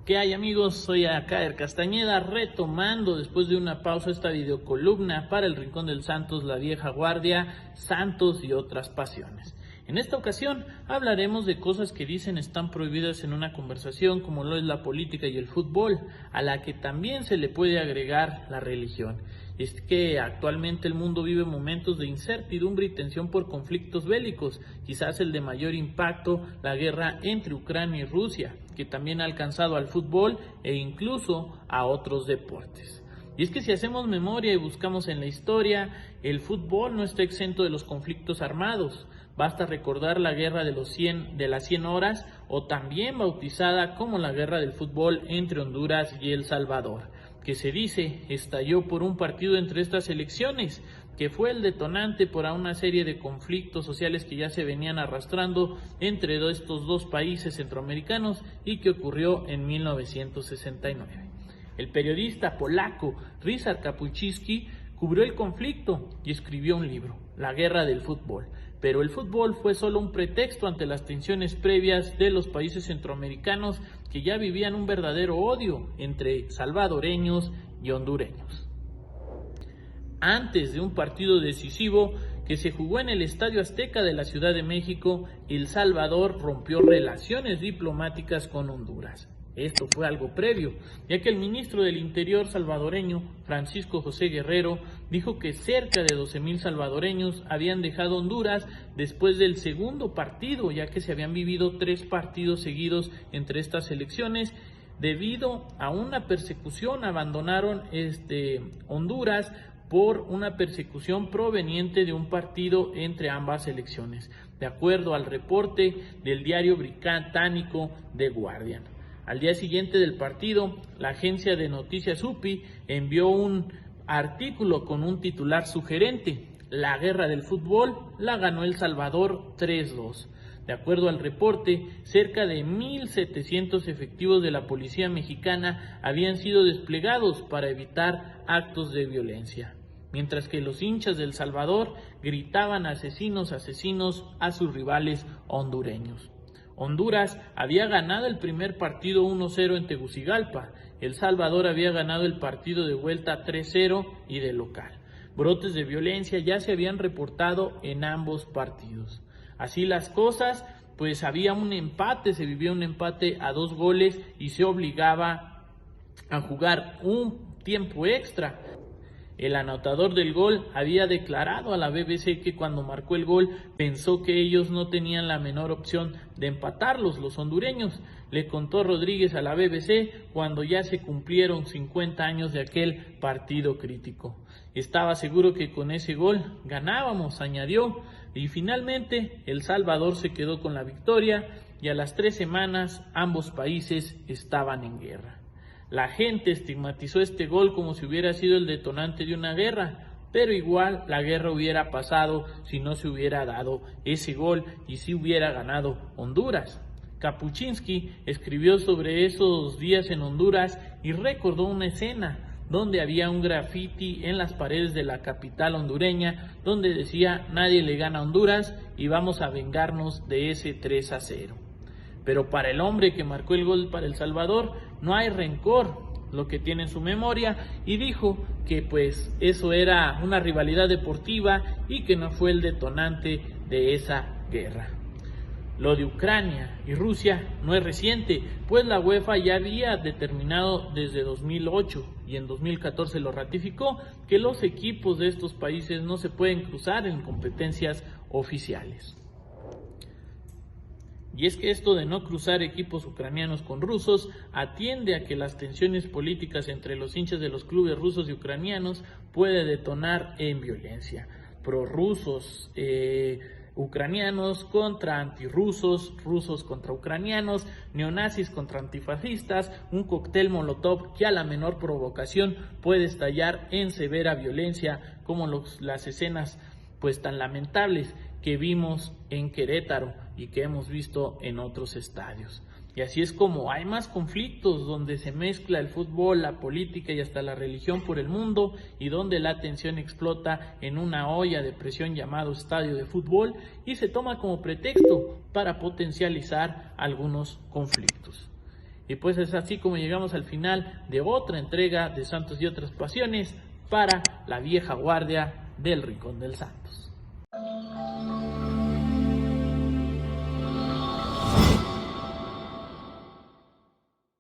¿Qué hay, amigos? Soy Acaer Castañeda, retomando después de una pausa esta videocolumna para el Rincón del Santos, la vieja guardia, Santos y otras pasiones. En esta ocasión hablaremos de cosas que dicen están prohibidas en una conversación, como lo es la política y el fútbol, a la que también se le puede agregar la religión. Es que actualmente el mundo vive momentos de incertidumbre y tensión por conflictos bélicos, quizás el de mayor impacto, la guerra entre Ucrania y Rusia, que también ha alcanzado al fútbol e incluso a otros deportes. Y es que si hacemos memoria y buscamos en la historia, el fútbol no está exento de los conflictos armados. Basta recordar la guerra de las 100 horas, o también bautizada como la guerra del fútbol entre Honduras y El Salvador, que se dice estalló por un partido entre estas selecciones, que fue el detonante para una serie de conflictos sociales que ya se venían arrastrando entre estos dos países centroamericanos y que ocurrió en 1969. El periodista polaco Ryszard Kapuscinski cubrió el conflicto y escribió un libro, La Guerra del Fútbol. Pero el fútbol fue solo un pretexto ante las tensiones previas de los países centroamericanos que ya vivían un verdadero odio entre salvadoreños y hondureños. Antes de un partido decisivo que se jugó en el Estadio Azteca de la Ciudad de México, El Salvador rompió relaciones diplomáticas con Honduras. Esto fue algo previo, ya que el ministro del Interior salvadoreño, Francisco José Guerrero, dijo que cerca de 12,000 salvadoreños habían dejado Honduras después del segundo partido, ya que se habían vivido 3 partidos seguidos entre estas selecciones. Debido a una persecución, abandonaron Honduras por una persecución proveniente de un partido entre ambas selecciones, de acuerdo al reporte del diario británico The Guardian. Al día siguiente del partido, la agencia de noticias UPI envió un artículo con un titular sugerente: La guerra del fútbol la ganó El Salvador 3-2. De acuerdo al reporte, cerca de 1,700 efectivos de la policía mexicana habían sido desplegados para evitar actos de violencia, mientras que los hinchas de El Salvador gritaban asesinos, asesinos a sus rivales hondureños. Honduras había ganado el primer partido 1-0 en Tegucigalpa. El Salvador había ganado el partido de vuelta 3-0 y de local. Brotes de violencia ya se habían reportado en ambos partidos. Así las cosas, pues había un empate, se vivía un empate a 2 goles y se obligaba a jugar un tiempo extra. El anotador del gol había declarado a la BBC que cuando marcó el gol pensó que ellos no tenían la menor opción de empatarlos, los hondureños. Le contó Rodríguez a la BBC cuando ya se cumplieron 50 años de aquel partido crítico. Estaba seguro que con ese gol ganábamos, añadió, y finalmente El Salvador se quedó con la victoria y a las 3 semanas ambos países estaban en guerra. La gente estigmatizó este gol como si hubiera sido el detonante de una guerra, pero igual la guerra hubiera pasado si no se hubiera dado ese gol y si hubiera ganado Honduras. Kapuscinski escribió sobre esos días en Honduras y recordó una escena donde había un graffiti en las paredes de la capital hondureña donde decía: nadie le gana a Honduras y vamos a vengarnos de ese 3-0. Pero para el hombre que marcó el gol para El Salvador no hay rencor, lo que tiene en su memoria, y dijo que pues eso era una rivalidad deportiva y que no fue el detonante de esa guerra. Lo de Ucrania y Rusia no es reciente, pues la UEFA ya había determinado desde 2008 y en 2014 lo ratificó, que los equipos de estos países no se pueden cruzar en competencias oficiales. Y es que esto de no cruzar equipos ucranianos con rusos atiende a que las tensiones políticas entre los hinchas de los clubes rusos y ucranianos puede detonar en violencia. Prorrusos ucranianos contra antirrusos, rusos contra ucranianos, neonazis contra antifascistas, un cóctel molotov que a la menor provocación puede estallar en severa violencia, como las escenas pues tan lamentables que vimos en Querétaro y que hemos visto en otros estadios. Y así es como hay más conflictos donde se mezcla el fútbol, la política y hasta la religión por el mundo, y donde la tensión explota en una olla de presión llamado estadio de fútbol y se toma como pretexto para potencializar algunos conflictos. Y pues es así como llegamos al final de otra entrega de Santos y otras pasiones para la vieja guardia del Rincón del Santos.